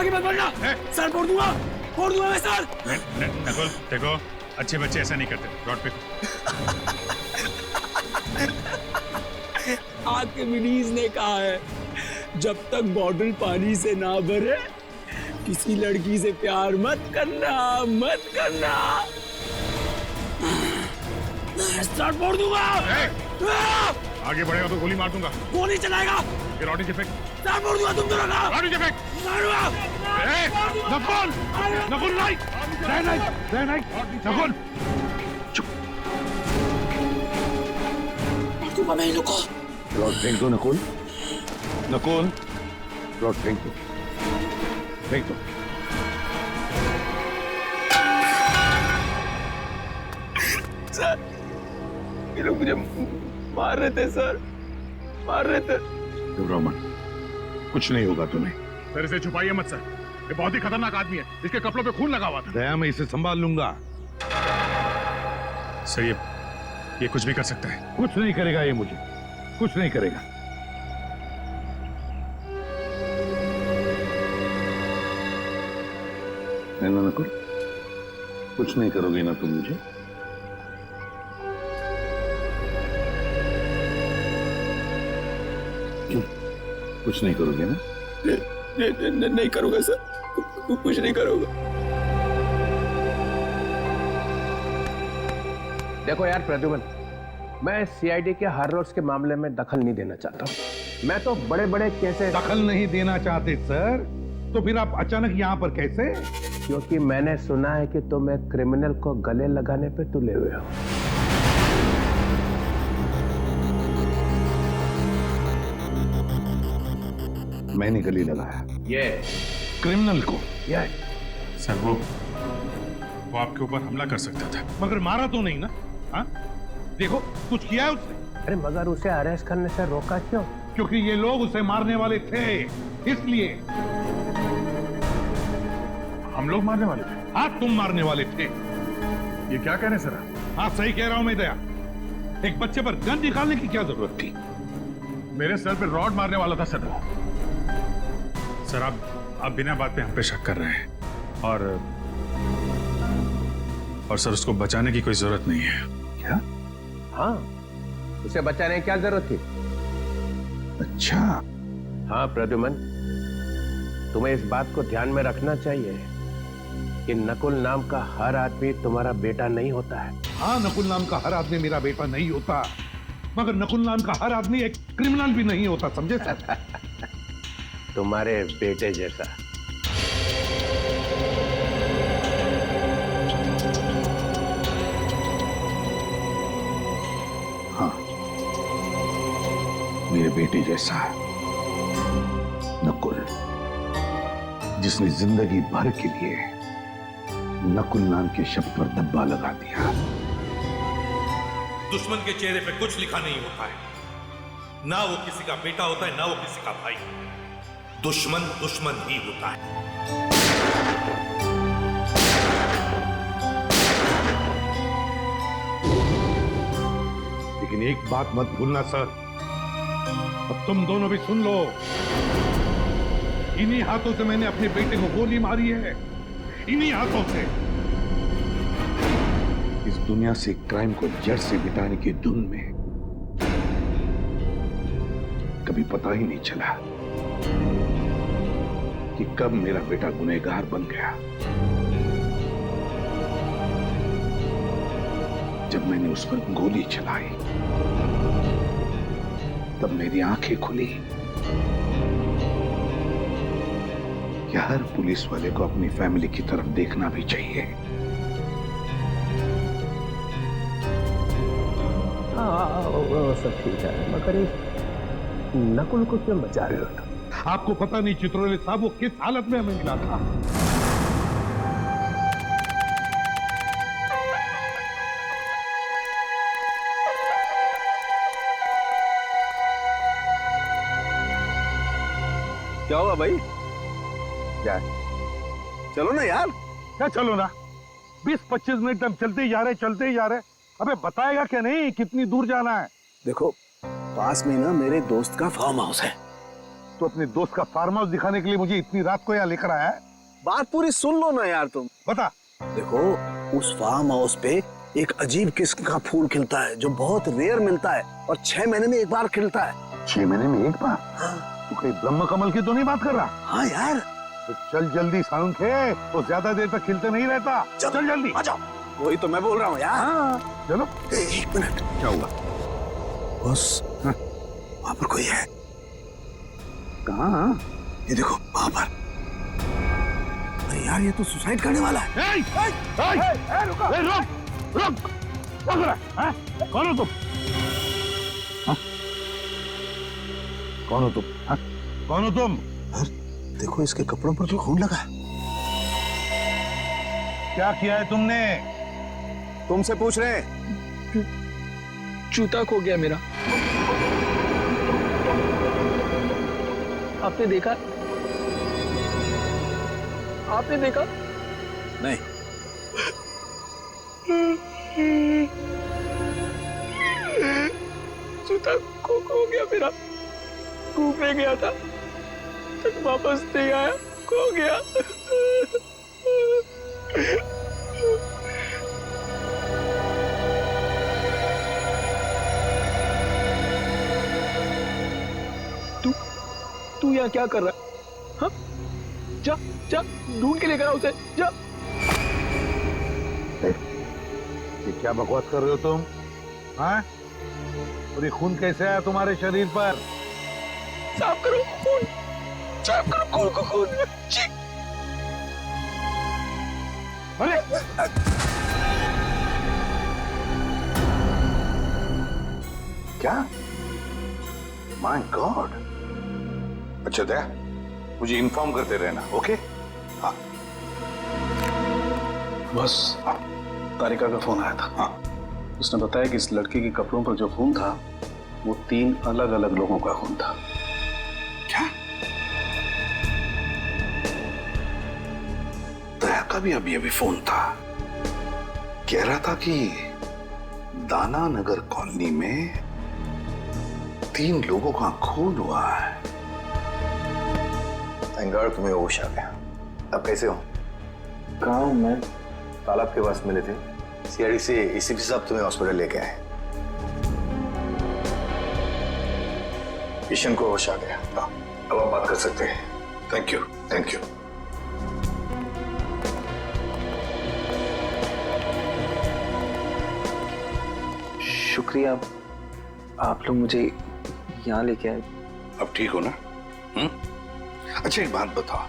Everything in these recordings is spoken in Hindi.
आगे मत बढ़ना सर, फोड़ दूंगा मैं सर। नकुल देखो, अच्छे बच्चे ऐसा नहीं करते, रॉड पे। आर्किमिडीज ने कहा है जब तक बॉटल पानी से ना भरे किसी लड़की से प्यार मत करना। सर फोड़ दूंगा। आगे बढ़ेगा तो गोली मार दूंगा। गोली चलाएगा? ये रॉडी से फेंक। सर फोड़ दूंगा तुम दोनों का। रॉडी से फेंक। मारूंगा। नकुल नहीं, नकुल चुप। मारूंगा मैं इन लोगों को। रॉड फेंक दो नकुल, रॉड फेंक दो। सर ये लोग मुझे मार रहे थे सर, मार रहे थे। घबराओ मत, कुछ नहीं होगा तुम्हें। सर इसे छुपाइए मत सर, ये बहुत ही खतरनाक आदमी है, इसके कपड़ों पे खून लगा हुआ था। दया, मैं इसे संभाल लूंगा। सर ये कुछ भी कर सकता है। कुछ नहीं करेगा ये मुझे, कुछ नहीं करेगा। नकुल, कुछ नहीं करोगे ना तुम मुझे? कुछ नहीं करोगे ना? नहीं करूंगा सर, कुछ नहीं करूंगा। देखो यार प्रद्युमन, मैं सीआईडी के हर रोज के मामले में दखल नहीं देना चाहता हूँ। मैं तो बड़े बड़े केसेस। दखल नहीं देना चाहते सर? तो फिर आप अचानक यहाँ पर कैसे? क्योंकि मैंने सुना है कि तुम एक क्रिमिनल को गले लगाने पे तुले हुए हो। मैंने गले लगाया ये क्रिमिनल को? ये सर वो आपके ऊपर हमला कर सकता था, मगर मारा तो नहीं ना? हाँ देखो, कुछ किया है उसने? अरे मगर उसे अरेस्ट करने से रोका क्यों? क्योंकि ये लोग उसे मारने वाले थे, इसलिए। हम लोग मारने वाले थे? हाँ तुम मारने वाले थे। ये क्या कह रहे हैं सर? हाँ सही कह रहा हूं मैं दया, एक बच्चे पर गन निकालने की क्या जरूरत थी? मेरे सर पे रॉड मारने वाला था सर। सर आप बिना बात पे हम पे शक कर रहे हैं, और सर उसको बचाने की कोई जरूरत नहीं है। क्या? हाँ, उसे बचाने की क्या जरूरत थी? अच्छा। हाँ प्रद्युमन, तुम्हें इस बात को ध्यान में रखना चाहिए कि नकुल नाम का हर आदमी तुम्हारा बेटा नहीं होता है। हाँ, नकुल नाम का हर आदमी मेरा बेटा नहीं होता, मगर नकुल नाम का हर आदमी एक क्रिमिनल भी नहीं होता, समझे सर? तुम्हारे बेटे जैसा। हाँ, मेरे बेटे जैसा नकुल, जिसने जिंदगी भर के लिए नकुल नाम के शब्द पर धब्बा लगा दिया। दुश्मन के चेहरे पे कुछ लिखा नहीं होता है, ना वो किसी का बेटा होता है, ना वो किसी का भाई। दुश्मन दुश्मन ही होता है। लेकिन एक बात मत भूलना सर, अब तुम दोनों भी सुन लो, इन्हीं हाथों से मैंने अपने बेटे को गोली मारी है, इन्हीं हाथों से। इस दुनिया से क्राइम को जड़ से मिटाने की धुन में कभी पता ही नहीं चला कि कब मेरा बेटा गुनहगार बन गया। जब मैंने उस पर गोली चलाई तब मेरी आंखें खुली कि हर पुलिस वाले को अपनी फैमिली की तरफ देखना भी चाहिए। हाँ वो सब ठीक है, मगर इस नकुल को क्यों बचा रहे हो? आपको पता नहीं चित्रोले साहब वो किस हालत में हमें मिला था। क्या हुआ भाई? क्या? चलो ना यार। क्या चलो ना? 20-25 मिनट हम चलते ही जा रहे। अबे बताएगा क्या नहीं कितनी दूर जाना है? देखो, पास में ना मेरे दोस्त का फार्म हाउस है, तो अपने दोस्त का फार्म हाउस दिखाने के लिए मुझे इतनी रात को यहाँ लेकर आया है? बात पूरी सुन लो ना यार तुम। बता। देखो, उस फार्म हाउस पे एक अजीब किस्म का फूल खिलता है जो बहुत रेयर मिलता है और 6 महीने में एक बार खिलता है। 6 महीने में एक बार? हाँ। तू कहीं ब्रह्म कमल की तो नहीं बात कर रहा? हाँ यार। तो चल जल्दी साउंखे, तो ज्यादा देर तक खिलते नहीं रहता। चल जल्दी आ जाओ। वही तो मैं बोल रहा हूँ यार। हाँ। चलो। 1 मिनट। क्या हुआ? बस वहां पर कोई है। कहाँ? ये देखो वहां पर। अरे यार, ये तो सुसाइड करने वाला है। रुक। कौन हो तुम? कौन हो तुम? कौन हो तुम? देखो इसके कपड़ों पर तो खून लगा है। क्या किया है तुमने? तुमसे पूछ रहे हैं। जूता खो गया मेरा। आपने देखा? आपने देखा? नहीं। जूता खो गया मेरा। घूमने गया था, तक वापस नहीं आया, खो गया। तू यहाँ क्या कर रहा है? हाँ? जा ढूंढ के लेकर आ उसे, जा। ये क्या बकवास कर रहे हो तुम? हाँ? और ये खून कैसे आया तुम्हारे शरीर पर? साफ करो खून, साफ करो खून को, खून। अरे क्या? My God. अच्छा दया, मुझे इन्फॉर्म करते रहना, ओके? हाँ। बस हाँ। तारिका का फोन आया था। हाँ। उसने बताया कि इस लड़की के कपड़ों पर जो खून था वो 3 अलग-अलग लोगों का खून था। क्या? दया का भी अभी फोन था। कह रहा था कि दाना नगर कॉलोनी में 3 लोगों का खून हुआ है। थैंक गॉड तुम्हें होश आ गया। अब कैसे हो? गांव में तालाब के पास मिले थे। सीआईडी से एसीपी साहब तुम्हें हॉस्पिटल लेके आए। किशन को होश आ गया। अब आप बात कर सकते हैं। Thank you, thank you. शुक्रिया, आप लोग मुझे यहाँ लेके आए। अब ठीक हो ना? अच्छा एक बात बताओ,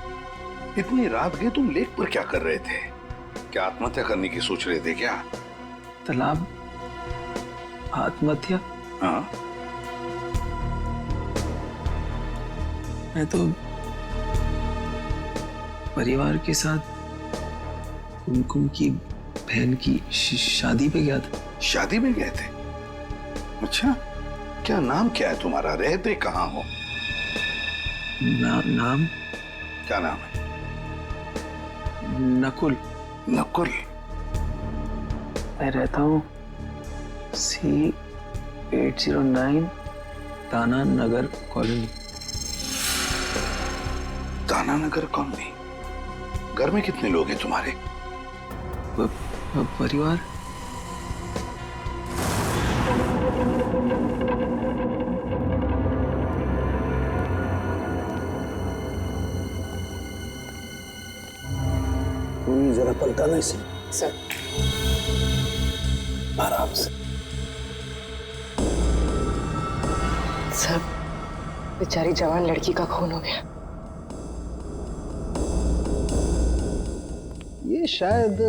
इतनी रात गए तुम लेक पर क्या कर रहे थे? क्या आत्महत्या करने की सोच रहे थे क्या? तालाब आत्महत्या? हाँ। मैं तो परिवार के साथ कुमकुम की बहन की शादी पे गया था। शादी में गए थे? अच्छा, क्या नाम क्या है तुम्हारा? रहते कहाँ हो? नाम? क्या नाम है? नकुल। नकुल? मैं रहता हूँ C809 दाना नगर कॉलोनी। दाना नगर कॉलोनी? घर में कितने लोग हैं तुम्हारे? परिवार? जरा पलटाना इसे। सर। आराम से। सर, बेचारी जवान लड़की का खून हो गया। ये शायद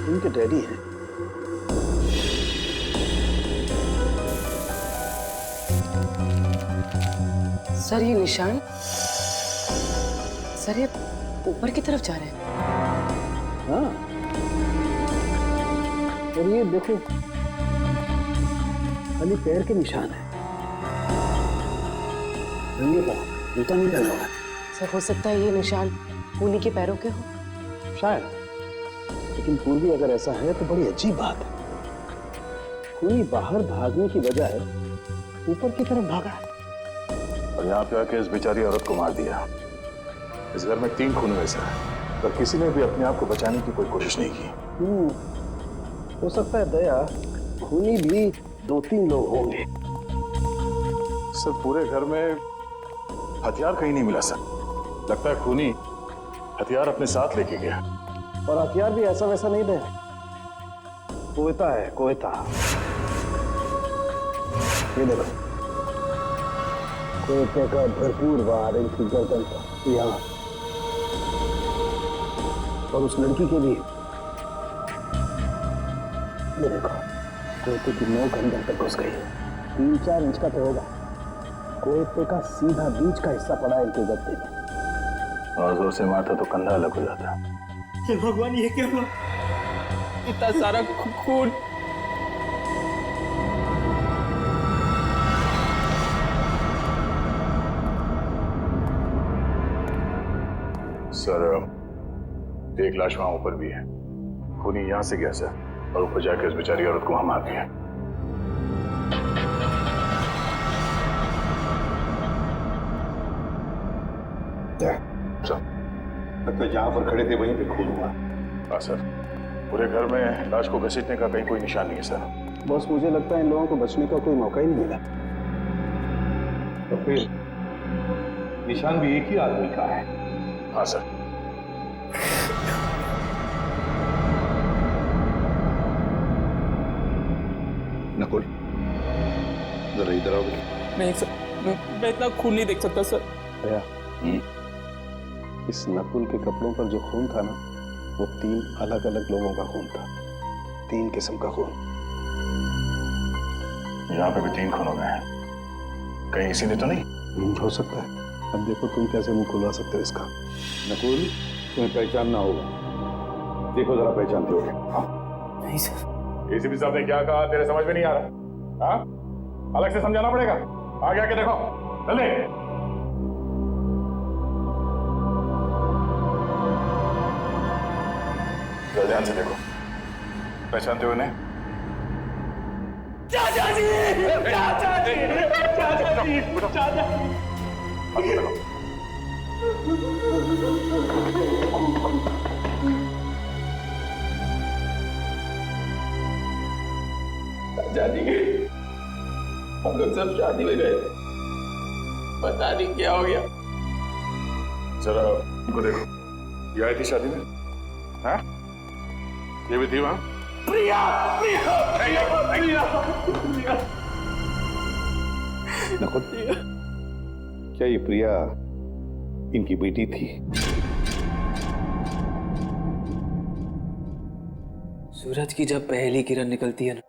उनके डैडी हैं। सर ये निशान, सर ये ऊपर की तरफ जा रहे हैं। हाँ, और ये देखो खाली पैर के निशान है। नंगे पाँव, जूता नहीं पहना हुआ है। सर हो सकता है ये निशान पूनी के पैरों के हो। शायद, लेकिन पूर्वी अगर ऐसा है तो बड़ी अजीब बात है। खूनी बाहर भागने की बजाय ऊपर की तरफ भागा है। और यहाँ पे आके इस बेचारी औरत को मार दिया। इस घर में 3 खून में से पर किसी ने भी अपने आप को बचाने की कोई कोशिश नहीं की। हो सकता है दया, खूनी भी 2-3 लोग होंगे। सर पूरे घर में हथियार कहीं नहीं मिला सर। लगता है खूनी हथियार अपने साथ लेके गया। और हथियार भी ऐसा वैसा नहीं दे, कोयता है, कोयता। ये देखो, कोयते का भरपूर वार इनकी गर्दन पर यहाँ, और उस लड़की के भी। ये देखो, कोयते की नोक अंदर तक घुस गई, 3-4 इंच का तो होगा। कोयते का सीधा बीच का हिस्सा पड़ा है इनके गद्दे में। और जोर से मारता तो कंधा अलग हो जाता। हे भगवान, ये क्या हुआ? इतना सारा खून। सर एक लाश वहां ऊपर भी है। खूनी यहां से गया सर और ऊपर जाकर इस बेचारी औरत को वहां मार दिया। लगता है जहां पर खड़े थे वहीं पे खून हुआ। हाँ सर, पूरे घर में लाश को घसीटने का कहीं कोई निशान नहीं है सर। बस मुझे लगता है इन लोगों को बचने का कोई मौका ही नहीं मिला। तो फिर निशान भी एक ही आदमी का है। हाँ सर। नकुल, जरा इधर आओ। नहीं सर, मैं इतना खून नहीं देख सकता सर। दया, इस नकुल के कपड़ों पर जो खून था ना, वो 3 अलग-अलग लोगों का खून था। 3 किस्म का खून। यहाँ पे भी 3 खून हो गए हैं। कहीं इसी ने तो नहीं? हो सकता है। अब देखो तुम कैसे मुंह खुलवा सकते हो इसका। नकुल, तुम्हें पहचानना होगा। देखो जरा पहचानते हो। नहीं सर। एसीपी साहब ने क्या कहा तेरे समझ में नहीं आ रहा? हाँ, अलग से समझाना पड़ेगा। आगे आके देखो, जल्दी। ध्यान से देखो, पहचानते हो इन्हें? चाचा जी, चाचा जी, चाचा जी, चाचा जी। चाचा जी, हम लोग सब शादी में गए थे, पता नहीं क्या हो गया। जरा इनको देखो, ये आई थी शादी में? हाँ? ये भी थी वहां? प्रिया, प्रिया, प्रिया, प्रिया। नकुल, क्या ये प्रिया इनकी बेटी थी? सूरज की जब पहली किरण निकलती है ना,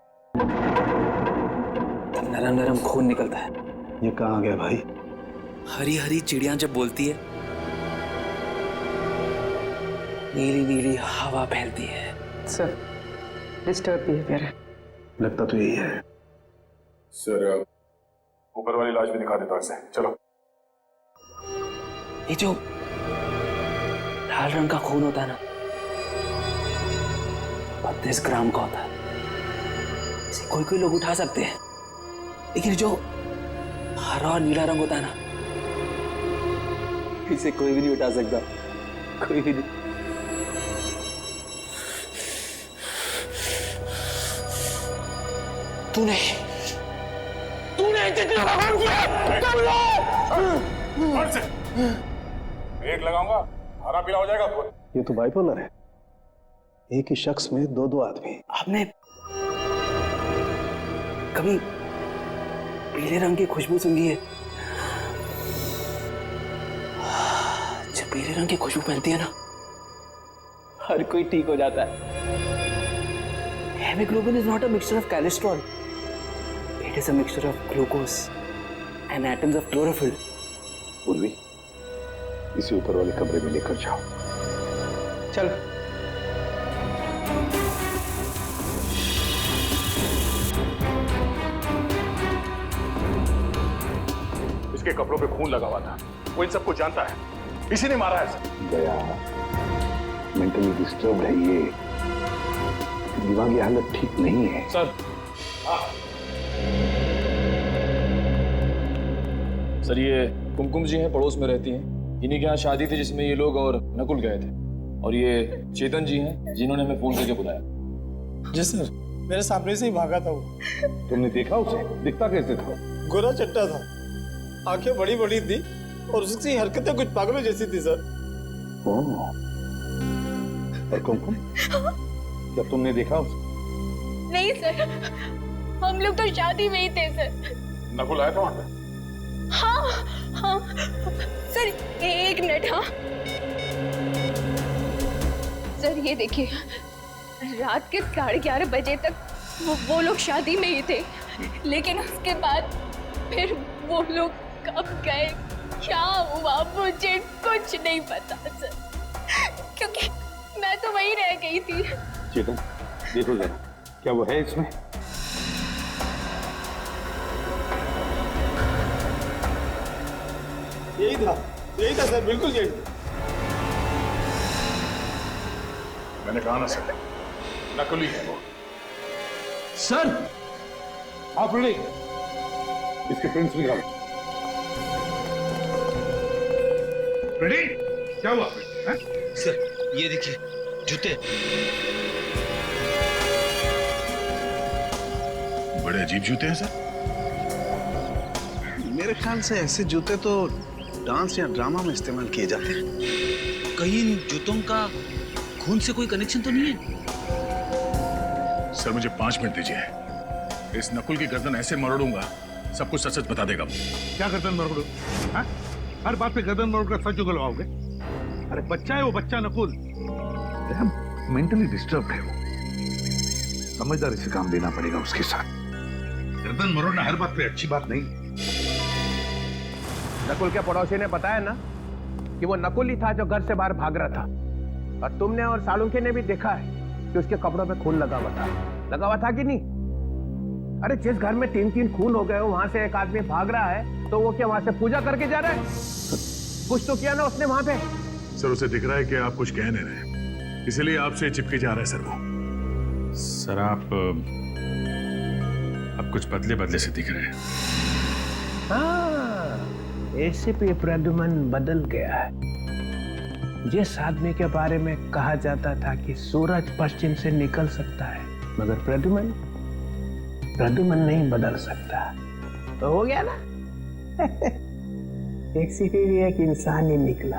तब नरम नरम खून निकलता है। ये कहाँ गया भाई? हरी हरी चिड़िया जब बोलती है, नीली नीली हवा फैलती है। सर, डिस्टर्ब बिहेवियर है। लगता तो यही है। सर ऊपर वाली लाश भी दिखा देता इसे। चलो। ये जो लाल रंग का खून होता है ना, 32 ग्राम का होता है। इसे कोई कोई लोग उठा सकते हैं, लेकिन जो हरा और नीला रंग होता है ना, इसे कोई भी नहीं उठा सकता, कोई भी नहीं। तूने जितना काम किया ब्रेक लगाऊंगा, हरा पीला हो जाएगा खून। ये तो बाइपोलर है। एक ही शख्स में 2-2 आदमी। आपने कभी पीले रंग की खुशबू सूंघी है? जब पीले रंग की खुशबू फैलती है ना, हर कोई ठीक हो जाता है। Hemoglobin is not a mixture of cholesterol. It is a mixture of glucose and atoms of chlorophyll. Urvi, इसे ऊपर वाले कमरे में लेकर जाओ। चल। इसके कपड़ों पे खून लगा हुआ था। वो इन सबको जानता है, इसी ने मारा है। दया, मेंटली डिस्टर्ब है ये, दिमागी हालत ठीक नहीं है। सर, सर ये कुमकुम जी हैं, पड़ोस में रहती हैं। इन्हीं के यहाँ शादी थी जिसमें ये लोग और नकुल गए थे। और ये चेतन जी हैं जिन्होंने हमें फोन करके बुलाया। जी सर, मेरे सामने से ही भागा था वो। तुमने देखा उसे? दिखता कैसे था? गोरा चट्टा था, आंखें बड़ी बड़ी थी और उसकी हरकतें कुछ पागलों जैसी थी सर। और कुमकुम, क्या तुमने देखा उसे? नहीं सर, हम लोग तो शादी में ही थे सर। नकुल आया था वहां पे? हाँ सर, एक मिनट। हाँ सर, ये देखिए, रात के 11:30 बजे तक वो लोग शादी में ही थे, लेकिन उसके बाद फिर वो लोग कब गए, क्या हुआ, मुझे कुछ नहीं पता सर, क्योंकि मैं तो वहीं रह गई थी। चेतन, देखो जरा, क्या वो है इसमें? यही था सर, बिल्कुल यही था। मैंने कहा ना सर, नकली है वो। सर, आप रेडी? इसके प्रिंट्स निकालो। रेडी? क्या हुआ? सर ये देखिए जूते। बड़े अजीब जूते हैं सर। मेरे ख्याल से ऐसे जूते तो डांस या ड्रामा में इस्तेमाल किए जाते हैं। कहीं इन जूतों का खून से कोई कनेक्शन तो नहीं है? सर मुझे 5 मिनट दीजिए। इस नकुल की गर्दन ऐसे मरोड़ूंगा, सब कुछ सच सच बता देगा। क्या गर्दन मरोड़ू? हर बात पे गर्दन मरोड़ कर सच उगलवाओगे? अरे बच्चा है वो, बच्चा नकुल मेंटली डिस्टर्ब है वो, समझदारी से काम लेना पड़ेगा उसके साथ। गर्दन मरोड़ना हर बात पे अच्छी बात नहीं। नकुल के पड़ोसी ने बताया ना कि वो नकुल ही था जो घर से बाहर भाग रहा था, और तुमने और सालुंखे ने भी देखा है कि उसके कपड़ों पे खून लगा हुआ था कि नहीं? अरे जिस घर में 3-3 खून हो गए हो, वहां से एक आदमी भाग रहा है, तो वो क्या वहां से पूजा करके जा रहा है? कुछ तो किया ना उसने वहां पे। सर उसे दिख रहा है कि आप कुछ कह नहीं रहे, इसलिए आपसे चिपके जा रहा है सर वो। सर आप कुछ बदले बदले से दिख रहे हैं। हाँ, एसीपी प्रद्युमन बदल गया है। जिस आदमी के बारे में कहा जाता था कि सूरज पश्चिम से निकल सकता है, मगर प्रद्युमन नहीं बदल सकता, तो हो गया ना। एक सिर्फ एक इंसान ही निकला,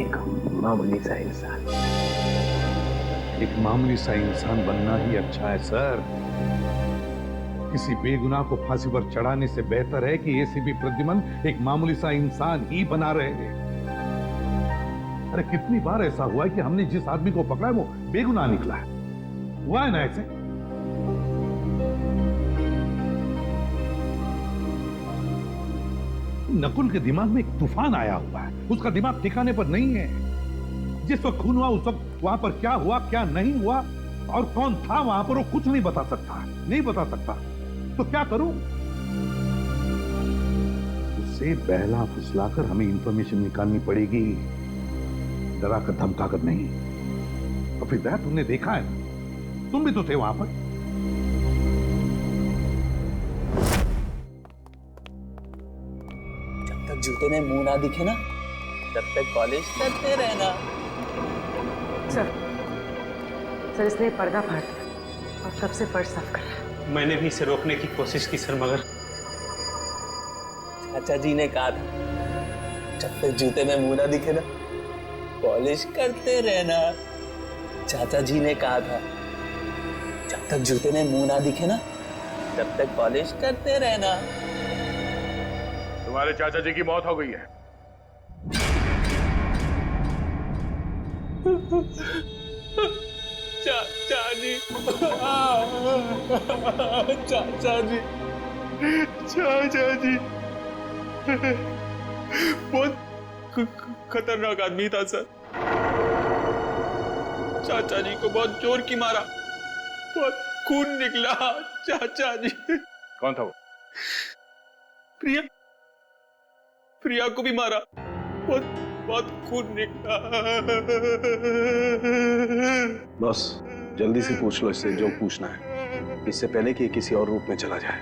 एक मामूली सा इंसान। एक मामूली सा इंसान बनना ही अच्छा है सर। किसी बेगुनाह को फांसी पर चढ़ाने से बेहतर है कि एसीपी प्रद्युमन एक मामूली सा इंसान ही बना रहे। अरे कितनी बार ऐसा हुआ है कि हमने जिस आदमी को पकड़ा है वो बेगुनाह निकला है। हुआ है ना ऐसे? नकुल के दिमाग में एक तूफान आया हुआ है, उसका दिमाग ठिकाने पर नहीं है। जिस वक्त खून हुआ उस वक्त वहां पर क्या हुआ क्या नहीं हुआ और कौन था वहां पर, वो कुछ नहीं बता सकता। तो क्या करूं? उससे बहला फुसलाकर हमें इंफॉर्मेशन निकालनी पड़ेगी, डरा कर धमका कर नहीं। तो फिर तुमने देखा है, तुम भी तो थे वहां पर। जब तक जूते में मुंह ना दिखे ना, तब तक पॉलिश करते रहना। सर इसने पर्दा फाड़ दिया और कब से फर्श साफ कर रहा है। मैंने भी इसे रोकने की कोशिश की सर, मगर चाचा जी ने कहा था जब तक जूते में मुंह ना दिखे ना, पॉलिश करते रहना। चाचा जी ने कहा था जब तक जूते में मुंह ना दिखे ना, तब तक पॉलिश करते रहना। तुम्हारे चाचा जी की मौत हो गई है। चाचा जी, चाचा जी बहुत खतरनाक आदमी था सर। चाचा जी को बहुत जोर की मारा, बहुत खून निकला। चाचा जी। कौन था वो? प्रिया को भी मारा, बहुत खून निकला। बस जल्दी से पूछ लो इससे जो पूछना है, इससे पहले कि किसी और रूप में चला जाए।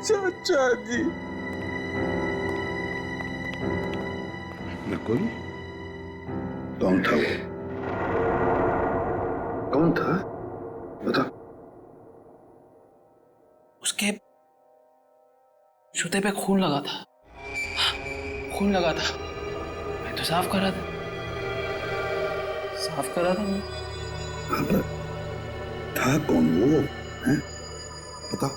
चाचा जी। नकुल? कौन था वो? कौन था? बता। उसके जूते पे खून लगा था। खून लगा था। मैं तो साफ कर रहा था। साफ कर रहा था मैं। हाँ, पर था कौन वो? हैं? बता।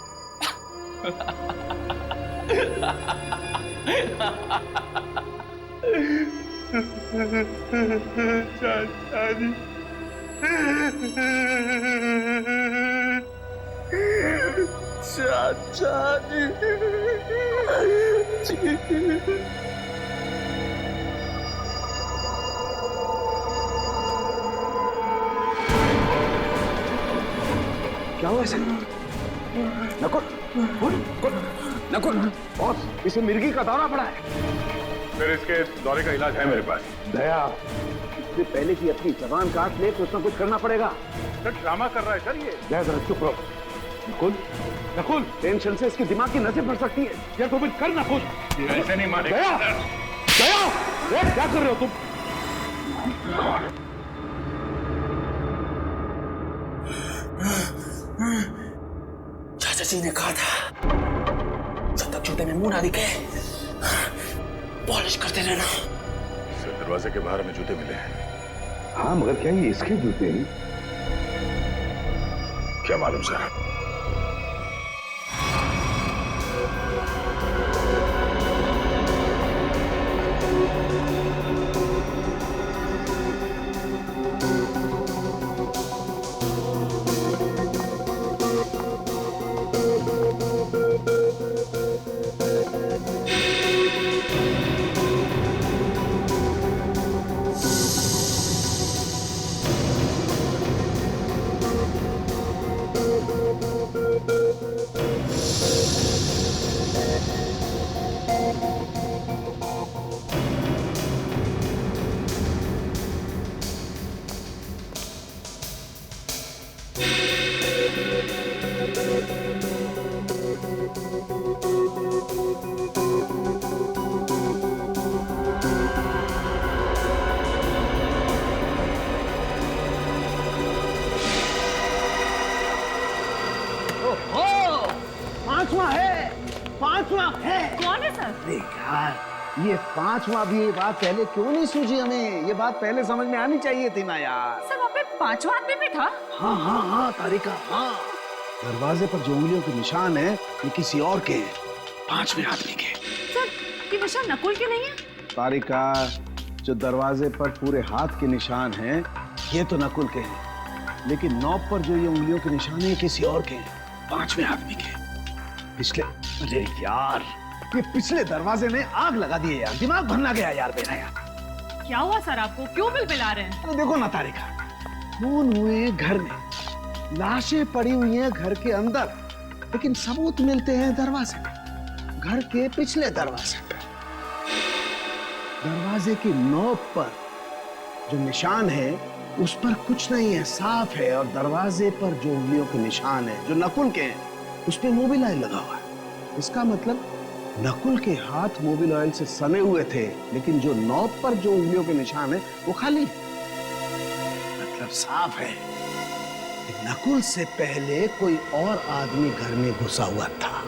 चाचा जी, चाचा जी। क्या हुआ इसे? नकुल, नकुल, बॉस, इसे मिर्गी का दौरा पड़ा है। फिर इसके दौरे का इलाज है मेरे पास। दया, इससे पहले कि अपनी जबान काट ले कुछ ना कुछ करना पड़ेगा। सर ड्रामा कर रहा है सर ये। दया जरा चुप रहो। नकुल, नकुल, टेंशन से इसकी दिमाग की नसें फट सकती है। यार तो कर ना कुछ। ऐसे नहीं मारेगा। दया, दया, दया, क्या कर रहे हो तुम? चाचा जी ने कहा था जब तक जूते में मुंह ना दिखे पॉलिश करते रहना। सर दरवाजे के बाहर में जूते मिले हैं। हाँ, मगर क्या ये इसके जूते हैं? क्या मालूम सर। पांचवा है। कौन है सर? अरे यार, ये पांचवा भी, ये बात पहले क्यों नहीं सूझी हमें? ये बात पहले समझ में आनी चाहिए थी ना यार। सर वहाँ पे पांचवा आदमी भी था? हाँ हाँ हाँ तारिका, हाँ। दरवाजे पर जो उंगलियों के निशान है ये किसी और के हैं, पांचवें आदमी के। सर ये निशान नकुल के नहीं है? तारिका, जो दरवाजे पर पूरे हाथ के निशान हैं ये तो नकुल के हैं, लेकिन नॉब पर जो ये उंगलियों के निशान है किसी और के हैं, पांचवें आदमी के। पिछले, अरे यार, ये पिछले दरवाजे ने आग लगा दी है यार, दिमाग भरना गया यार मेरा यार। क्या हुआ सर आपको? क्यों बिलबिला रहे हैं? अरे देखो ना तारिका, खून हुए हैं घर में, लाशें पड़ी हुई हैं घर के अंदर, लेकिन सबूत मिलते हैं दरवाजे पे, घर के पिछले दरवाजे पे। दरवाजे की नोक पर जो निशान है उस पर कुछ नहीं है, साफ है, और दरवाजे पर जो उंगलियों के निशान है जो नकुल के हैं उस पे मोबिल ऑयल लगा हुआ है। इसका मतलब नकुल के हाथ मोबिल ऑयल से सने हुए थे, लेकिन जो नॉब पर जो उंगलियों के निशान है वो खाली, मतलब साफ है कि नकुल से पहले कोई और आदमी घर में घुसा हुआ था।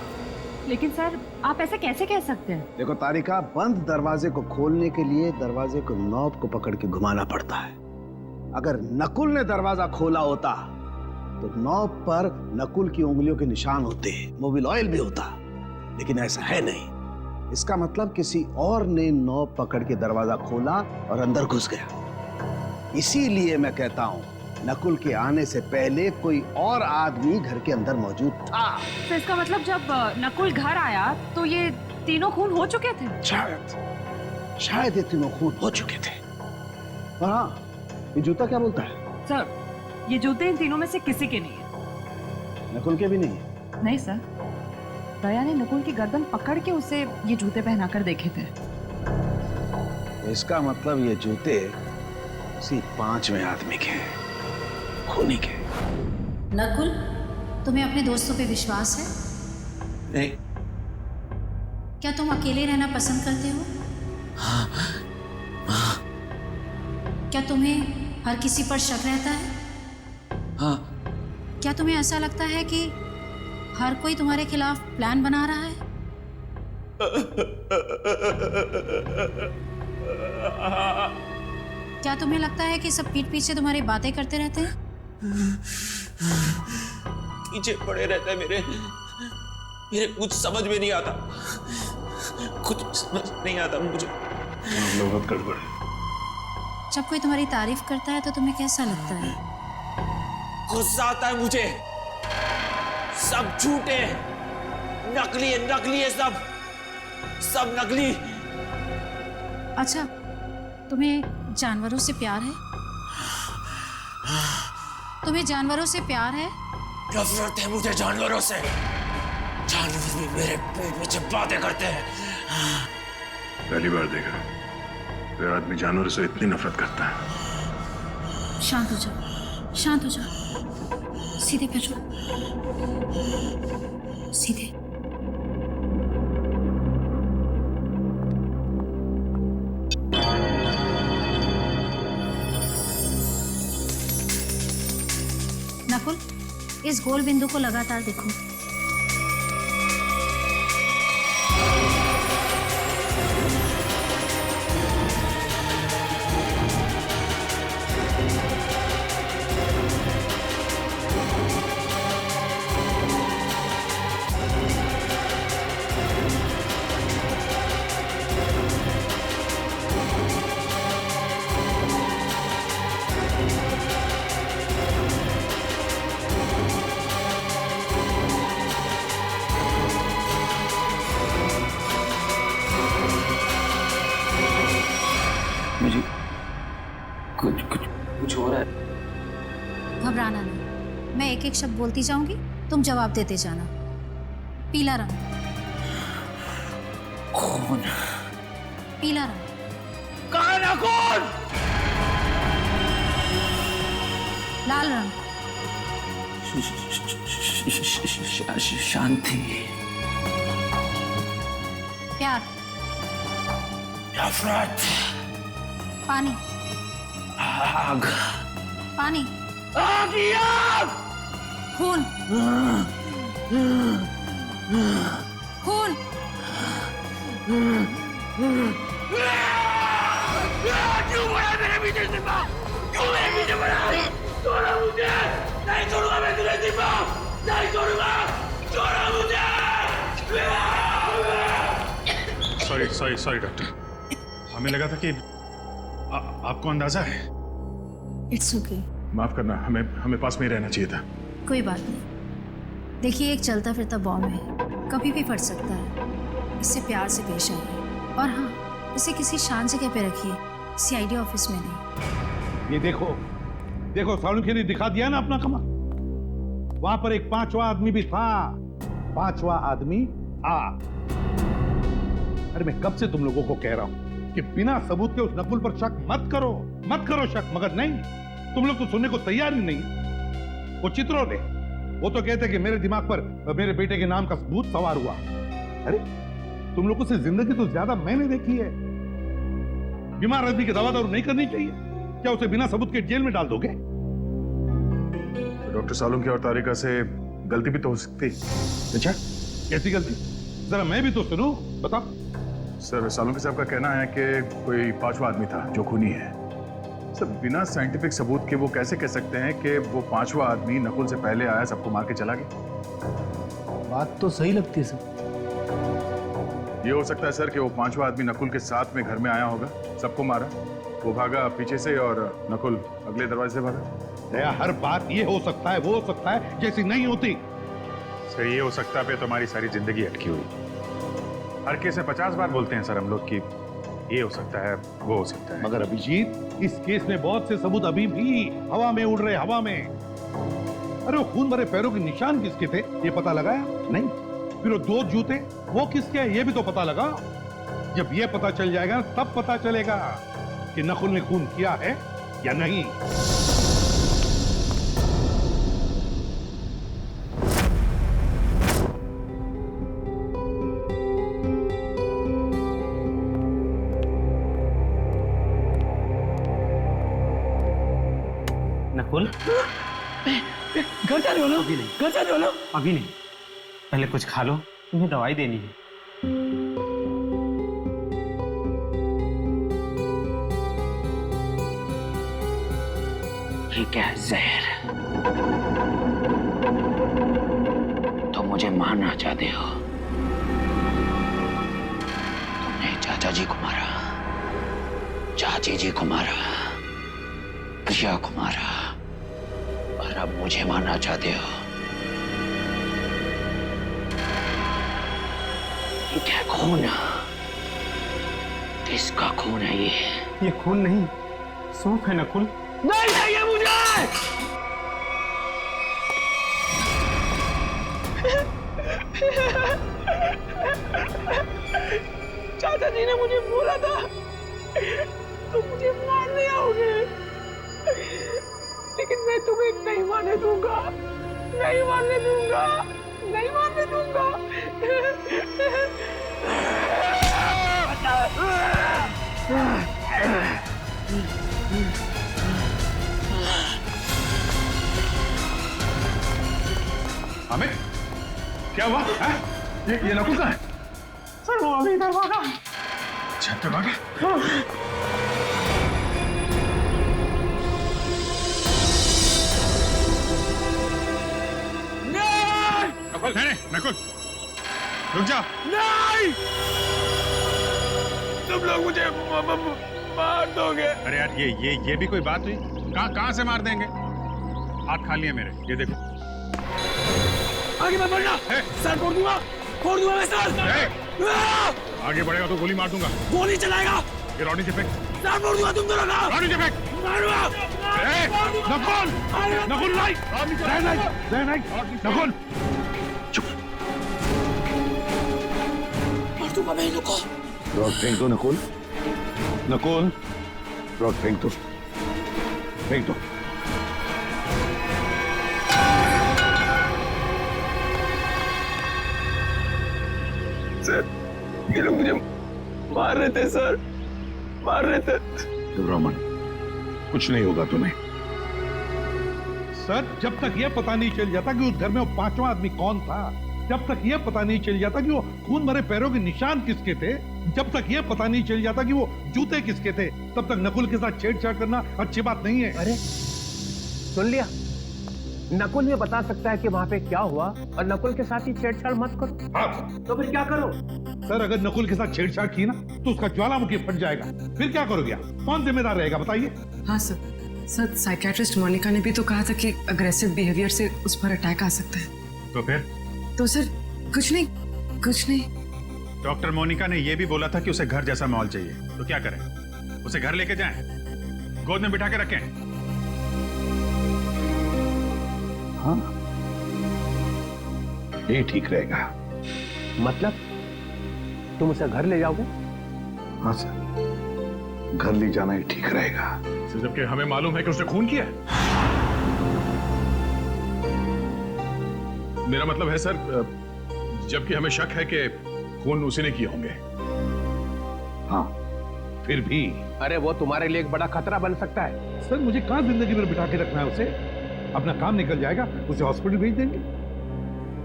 लेकिन सर आप ऐसे कैसे कह सकते हैं? देखो तारिका, बंद दरवाजे को खोलने के लिए दरवाजे को नॉब को पकड़ के घुमाना पड़ता है। अगर नकुल ने दरवाजा खोला होता तो नॉब पर नकुल की उंगलियों के निशान होते, मोबिल ऑयल भी होता, लेकिन ऐसा है नहीं। इसका मतलब किसी और ने नॉब पकड़ के दरवाजा खोला और अंदर घुस गया। इसीलिए मैं कहता हूँ नकुल के आने से पहले कोई और आदमी घर के अंदर मौजूद था। तो इसका मतलब जब नकुल घर आया तो ये तीनों खून हो चुके थे? शायद ये तीनों खून हो चुके थे। और हाँ, ये जूता क्या बोलता है? सर ये जूते इन तीनों में से किसी के नहीं है। नकुल के भी नहीं है? नहीं सर, दया ने नकुल की गर्दन पकड़ के उसे ये जूते पहनाकर देखे थे। इसका मतलब ये जूते उसी पांचवें आदमी के हैं, खूनी के। नकुल, तुम्हें अपने दोस्तों पे विश्वास है? नहीं। क्या तुम अकेले रहना पसंद करते हो? हाँ, क्या तुम्हें हर किसी पर शक रहता है? हाँ। क्या तुम्हें ऐसा लगता है कि हर कोई तुम्हारे खिलाफ प्लान बना रहा है? क्या तुम्हें लगता है कि सब पीठ पीछे तुम्हारी बातें करते रहते हैं? पीछे पड़े रहते हैं मेरे कुछ समझ में नहीं आता, कुछ समझ नहीं आता मुझे। बहुत गड़बड़ है। जब कोई तुम्हारी तारीफ करता है तो तुम्हें कैसा लगता है? गुस्सा आता है मुझे। सब झूठे, नकली है सब नकली। अच्छा, तुम्हें जानवरों से प्यार है? तुम्हें जानवरों से प्यार है? नफरत है मुझे जानवरों से। जानवर भी मेरे पेट में बातें करते हैं। पहली बार देखा कोई आदमी जानवरों से इतनी नफरत करता है। शांत हो जाओ, शांत हो जाओ। सीधे बैठो, सीधे। नकुल, इस गोल बिंदु को लगातार देखो। मुझे कुछ हो रहा है। घबराना नहीं, मैं एक एक शब्द बोलती जाऊंगी, तुम जवाब देते जाना। पीला रंग। खून। पीला रंग। काला खून। लाल रंग। शांति। प्यार। नफरत। पानी। आग। पानी। आग ही आग। खून। खून। क्यों बड़ा मेरे पीछे सिर्फ? क्यों मेरे पीछे बड़ा? छोड़ो मुझे! नहीं छोड़ूंगा मैं तुझे सिर्फ! नहीं छोड़ूंगा! छोड़ो मुझे! सॉरी डॉक्टर, हमें लगा था कि आपको अंदाजा है। It's okay. माफ करना, हमें पास में ही रहना चाहिए था। कोई बात नहीं। देखिए, एक चलता फिरता बॉम्ब है, कभी भी फट सकता है। इससे प्यार से पेश आइए, और हाँ, इसे किसी शांत जगह पे रखिए, सीआईडी ऑफिस में नहीं। ये देखो सालुंखे ने दिखा दिया ना अपना कमाल। वहां पर एक पांचवा आदमी भी था। पांचवा आदमी अरे मैं कब से तुम लोगों को कह रहा हूं कि बिना सबूत के उस नकुल पर शक मत करो शक, मगर नहीं, तुम लोग तो सुनने को तैयार ही नहीं। वो चित्रोले, वो तो कहते कि मेरे दिमाग पर मेरे बेटे के नाम का सबूत सवार हुआ। अरे तुम लोगों से जिंदगी तो ज्यादा मैंने देखी है। बीमार आदमी की दवा दारू नहीं करनी चाहिए क्या? उसे बिना सबूत के जेल में डाल दोगे? डॉक्टर सालुंखे और तारिका से गलती भी तो हो सकती। अच्छा, कैसी गलती? जरा मैं भी तो सुनूं, बताओ। सर, सालुंखे साहब का कहना है कि कोई पांचवा आदमी था जो खूनी है। सर, बिना साइंटिफिक सबूत के वो कैसे कह सकते हैं कि वो पांचवा आदमी नकुल से पहले आया, सबको मार के चला गया? बात तो सही लगती है सर। ये हो सकता है सर कि वो पांचवा आदमी नकुल के साथ में घर में आया होगा, सबको मारा, वो भागा पीछे से और नकुल अगले दरवाजे से भागा। दया, हर बात ये हो सकता है, वो हो सकता है जैसी नहीं होती। सर, ये हो सकता है पे तो हमारी सारी जिंदगी अटकी हुई। हर केस में 50 बार बोलते हैं सर हम लोग कि ये हो सकता है, वो हो सकता है। मगर अभिजीत, इस केस में बहुत से सबूत अभी भी हवा में उड़ रहे, हवा में। अरे वो खून भरे पैरों के निशान किसके थे ये पता लगाया नहीं? फिर वो 2 जूते वो किसके हैं ये भी तो पता लगा। जब ये पता चल जाएगा तब पता चलेगा कि नकुल ने खून किया है या नहीं। नकुल घर जा रहे हो ना? अभी नहीं। घर जा रहे हो ना? अभी नहीं, पहले कुछ खा लो, तुम्हें दवाई देनी है। ये क्या है? जहर? तो मुझे मारना चाहते हो? तुमने चाचा जी को मारा, चाची जी को मारा, प्रिया को मारा, और अब मुझे मारना चाहते हो? ये क्या खून है? किसका खून है ये? ये खून नहीं, सूप है नकुल। नहीं चाहिए मुझे। चाचा जी ने मुझे बोला था तुम मुझे मारने आओगे, लेकिन मैं तुम्हें नहीं मारने दूंगा, नहीं मारने दूंगा, नहीं मारने दूंगा। अमित, क्या हुआ? ये नकुल कहाँ है? सर वो अभी इधर भागा। छत पे भागा? नकुल, नहीं, नकुल, रुक जा। नहीं, तुम लोग मुझे मार दोगे। अरे यार, ये भी कोई बात हुई? कहाँ से मार देंगे? हाथ खाली है मेरे, ये देखो। आगे मत बढ़ना, सर फोड़ दूंगा मैं सर। आगे बढ़ेगा तो गोली मार दूंगा। गोली चलाएगा? ये रॉडी से फेंक। सर फोड़ दूंगा तुम दोनों का। रॉडी से फेंक। मारूंगा। नकुल, नकुल नहीं, नकुल। मार दूंगा मैं इनको। रॉड फेंक दो नकुल, नकुल, रॉड फेंक दो, फेंक दो। सर, ये लोग मुझे मार रहे थे सर, मार रहे थे। रमन, कुछ नहीं होगा तुम्हें। सर, जब तक यह पता नहीं चल जाता कि उस घर में वो पांचवा आदमी कौन था, जब तक यह पता नहीं चल जाता कि वो खून भरे पैरों के निशान किसके थे, जब तक यह पता नहीं चल जाता कि वो जूते किसके थे, तब तक नकुल के साथ छेड़छाड़ करना अच्छी बात नहीं है। अरे सुन लिया, नकुल ये बता सकता है कि वहां पे क्या हुआ, और नकुल के साथ ही छेड़छाड़ मत करो। हाँ। तो फिर क्या करो? सर, अगर नकुल के साथ छेड़छाड़ की ना तो उसका ज्वालामुखी फट जाएगा, फिर क्या करोगे आप? कौन जिम्मेदार रहेगा बताइए? हाँ सर, साइकियाट्रिस्ट मोनिका ने भी तो कहा था कि अग्रेसिव बिहेवियर से उस पर अटैक आ सकता है। तो फिर? तो सर कुछ नहीं। डॉक्टर मोनिका ने यह भी बोला था कि उसे घर जैसा माहौल चाहिए, तो क्या करें? उसे घर लेके जाएं, गोद में बिठा के रखें? हाँ, ये ठीक रहेगा। मतलब तुम उसे घर ले जाओगे? हाँ सर, घर ले जाना ही ठीक रहेगा। जबकि हमें मालूम है कि उसने खून किया है। मेरा मतलब है सर, जबकि हमें शक है कि खून उसी ने किए होंगे। हाँ, फिर भी। अरे वो तुम्हारे लिए एक बड़ा खतरा बन सकता है। सर, मुझे कहां जिंदगी भर बिठा के रखना है उसे? अपना काम निकल जाएगा, उसे हॉस्पिटल भेज देंगे।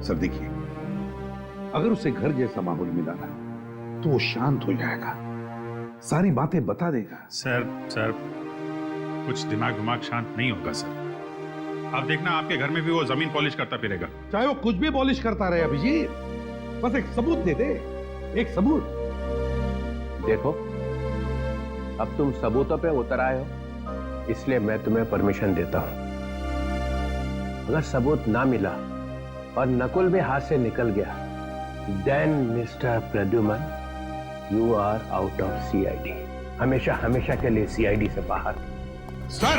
सर देखिए, अगर उसे घर जैसा माहौल मिला ना तो वो शांत हो जाएगा, सारी बातें बता देगा। सर, कुछ दिमाग शांत नहीं होगा सर। आप देखना, आपके घर में भी वो जमीन पॉलिश करता फिरेगा। चाहे वो कुछ भी पॉलिश करता रहे अभिजीत, बस एक सबूत दे दे, एक सबूत। देखो, अब तुम सबूतों पे उतर आए हो, इसलिए मैं तुम्हें परमिशन देता हूं। अगर सबूत ना मिला और नकुल भी हाथ से निकल गया, then mister Pradyuman, you are out of CID, हमेशा के लिए सीआईडी से बाहर। सर,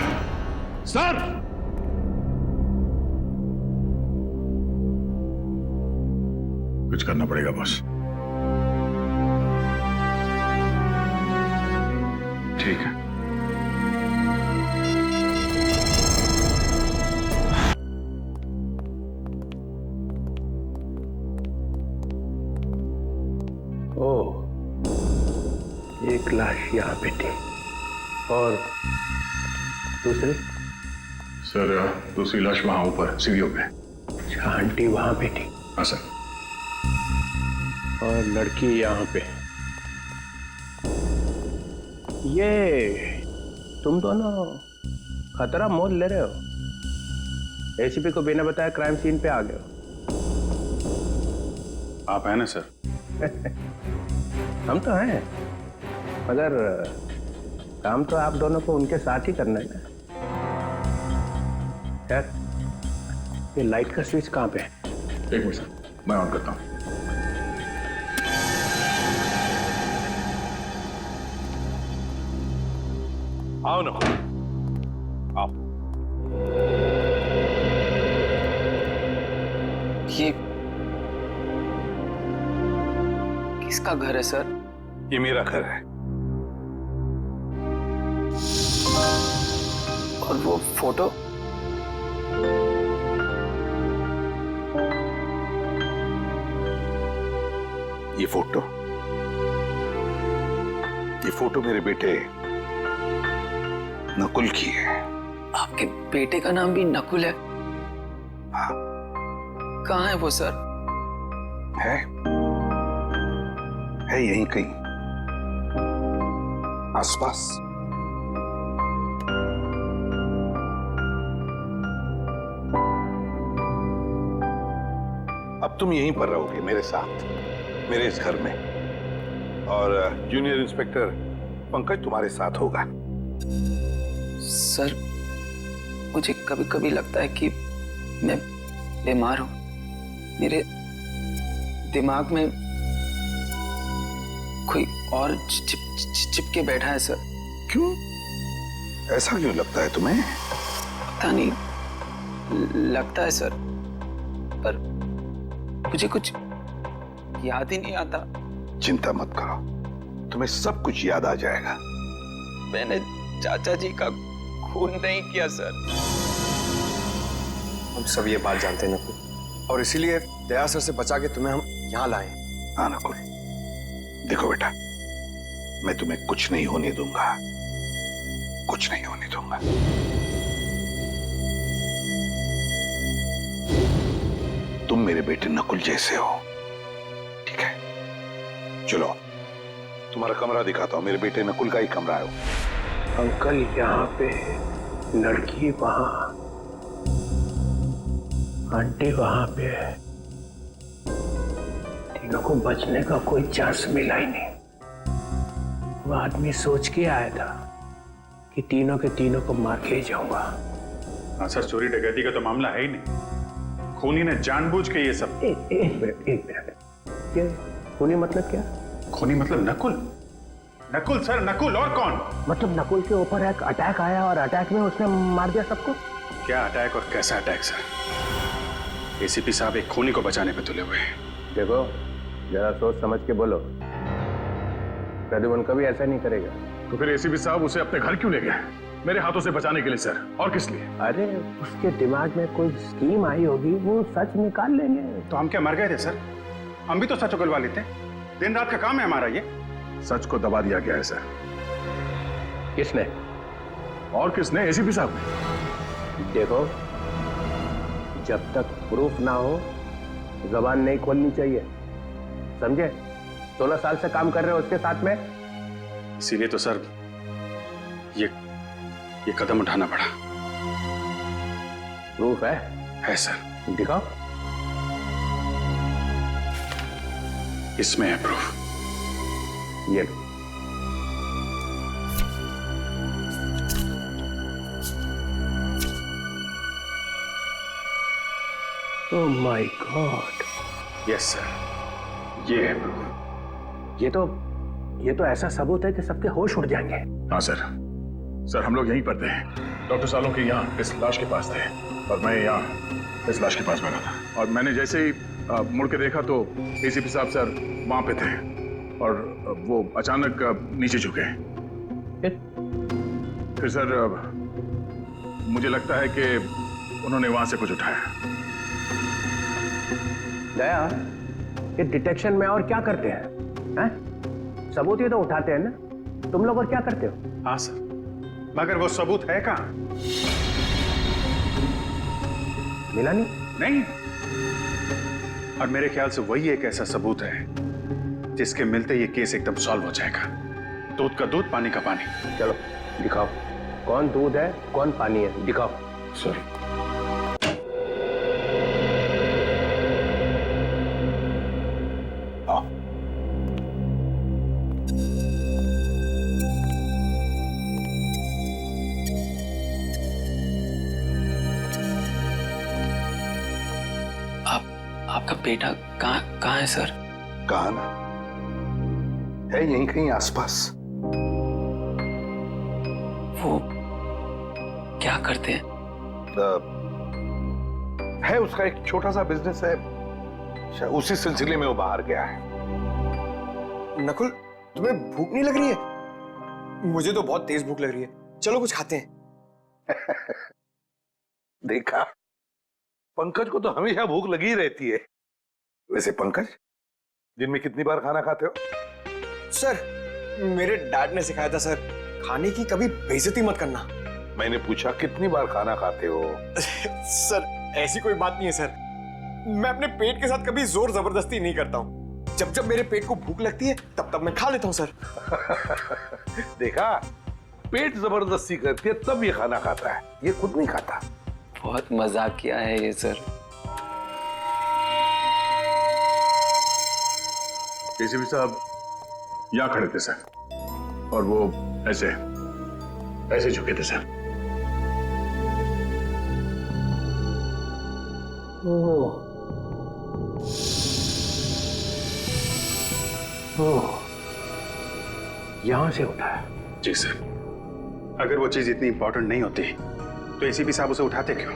कुछ करना पड़ेगा बॉस। ठीक है। ओह, एक लाश यहाँ पे थी, और दूसरी? सर दूसरी लाश वहां ऊपर सीढ़ियों पे। अच्छा, आंटी वहां पे थी? हाँ सर। और लड़की यहाँ पे। ये तुम दोनों खतरा मोल ले रहे हो। एसीपी को बिना बताए क्राइम सीन पे आ गए हो। आप हैं ना सर? हम तो हैं, मगर काम तो आप दोनों को उनके साथ ही करना है ना। यार, ये लाइट का स्विच कहाँ पे है? एक मिनट सर, मैं ऑन करता हूँ। आओ ना, आओ। ये किसका घर है सर? ये मेरा घर है। और वो फोटो? ये फोटो मेरे बेटे नकुल की है। आपके बेटे का नाम भी नकुल है? हाँ। कहाँ है वो सर? है यहीं कहीं आसपास। अब तुम यहीं पर रहोगे मेरे साथ, मेरे इस घर में, और जूनियर इंस्पेक्टर पंकज तुम्हारे साथ होगा। सर, मुझे कभी कभी लगता है कि मैं बीमार हूं। मेरे दिमाग में कोई और चिपके बैठा है सर। क्यों? ऐसा क्यों लगता है तुम्हें? पता नहीं, लगता है सर, पर मुझे कुछ याद ही नहीं आता। चिंता मत करो, तुम्हें सब कुछ याद आ जाएगा। मैंने चाचा जी का खून नहीं किया सर। हम सब ये बात जानते हैं नकुल, और इसीलिए दया सर से बचा के तुम्हें हम यहाँ लाए। हाँ नकुल, देखो बेटा, मैं तुम्हें कुछ नहीं होने दूंगा, कुछ नहीं होने दूंगा। तुम मेरे बेटे नकुल जैसे हो, ठीक है? चलो तुम्हारा कमरा दिखाता हूं। मेरे बेटे नकुल का ही कमरा है वो। अंकल यहाँ पे, लड़की वहां, आंटी वहां पे है। तीनों को बचने का कोई चांस मिला ही नहीं। वो आदमी सोच के आया था कि तीनों के तीनों को मार के ही जाऊंगा। हाँ सर, चोरी डकैती का तो मामला है ही नहीं। खूनी ने जानबूझ के ये सब। एक मिनट, ये खूनी मतलब क्या? खूनी मतलब नकुल। नकुल सर, नकुल, और कौन? मतलब नकुल के ऊपर एक अटैक आया और अटैक में उसने मार दिया सबको? क्या अटैक और कैसा अटैक सर? एसीपी साहब एक खूनी को बचाने पे तुले हुए हैं। देखो, जरा सोच समझ के बोलो। प्रद्युमन कभी ऐसा नहीं करेगा। तो फिर एसीपी साहब उसे अपने घर क्यों ले गए? मेरे हाथों से बचाने के लिए सर, और किस लिए? अरे उसके दिमाग में कोई स्कीम आई होगी, वो सच निकाल लेंगे। तो हम क्या मर गए थे सर? हम भी तो सच उगलवा लेते। दिन रात का काम है हमारा ये। सच को दबा दिया गया है सर। किसने? और किसने? एसीपी साहब ने। देखो, जब तक प्रूफ ना हो जबान नहीं खोलनी चाहिए, समझे? 16 साल से काम कर रहे हो उसके साथ में। इसीलिए तो सर ये कदम उठाना पड़ा। प्रूफ है? है सर। दिखाओ। इसमें है प्रूफ। ये oh my God. Yes sir, ये है प्रूफ। ये तो ऐसा सबूत है कि सबके होश उड़ जाएंगे। हाँ सर। सर, हम लोग यहीं पर थे। डॉक्टर सालुंखे यहाँ इस लाश के पास थे और मैं यहाँ इस लाश के पास बैठा था। और मैंने जैसे ही मुड़ के देखा तो एसीपी साहब सर वहां पे थे और वो अचानक नीचे झुके। फिर सर मुझे लगता है कि उन्होंने वहां से कुछ उठाया। दया, ये डिटेक्शन में और क्या करते हैं? सबूत ही तो उठाते हैं ना। तुम लोग और क्या करते हो? हाँ सर, मगर वो सबूत है कहाँ? मिला नहीं। और मेरे ख्याल से वही एक ऐसा सबूत है जिसके मिलते ये केस एकदम सॉल्व हो जाएगा। दूध का दूध, पानी का पानी। चलो दिखाओ, कौन दूध है कौन पानी है, दिखाओ। सर आपका बेटा कहाँ है सर? कहाँ ना है, यहीं कहीं आसपास। वो क्या करते हैं? है उसका एक छोटा सा बिजनेस है, शायद उसी सिलसिले में वो बाहर गया है। नकुल, तुम्हें भूख नहीं लग रही है? मुझे तो बहुत तेज भूख लग रही है, चलो कुछ खाते हैं। देखा, पंकज को तो हमेशा भूख लगी रहती है। वैसे पंकज, दिन में कितनी बार खाना खाते हो? सर, मेरे डैड ने सिखाया था सर, खाने की कभी बेइज्जती मत करना। मैंने पूछा कितनी बार खाना खाते हो? सर, ऐसी कोई बात नहीं है सर। मैं अपने पेट के साथ कभी जोर जबरदस्ती नहीं करता हूँ। जब जब मेरे पेट को भूख लगती है तब तब मैं खा लेता हूँ सर। देखा, पेट जबरदस्ती करती है तब ये खाना खाता है, ये खुद नहीं खाता। बहुत मजाक किया है ये सर। एसीपी साहब यहाँ खड़े थे सर, और वो ऐसे ऐसे झुके थे सर। यहां से होता है? जी सर। अगर वो चीज इतनी इंपॉर्टेंट नहीं होती तो एसीपी साहब उसे उठाते क्यों?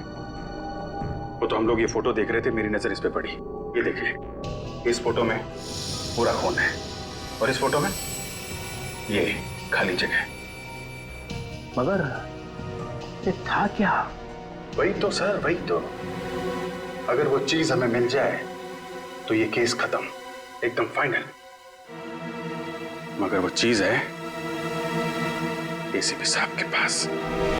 वो तो हम लोग ये फोटो देख रहे थे, मेरी नजर इस पे पड़ी। ये देखिए, इस फोटो में पूरा खून है और इस फोटो में ये खाली जगह। मगर ये था क्या? वही तो सर, वही तो। अगर वो चीज हमें मिल जाए तो ये केस खत्म, एकदम फाइनल। मगर वो चीज है एसीपी साहब के पास।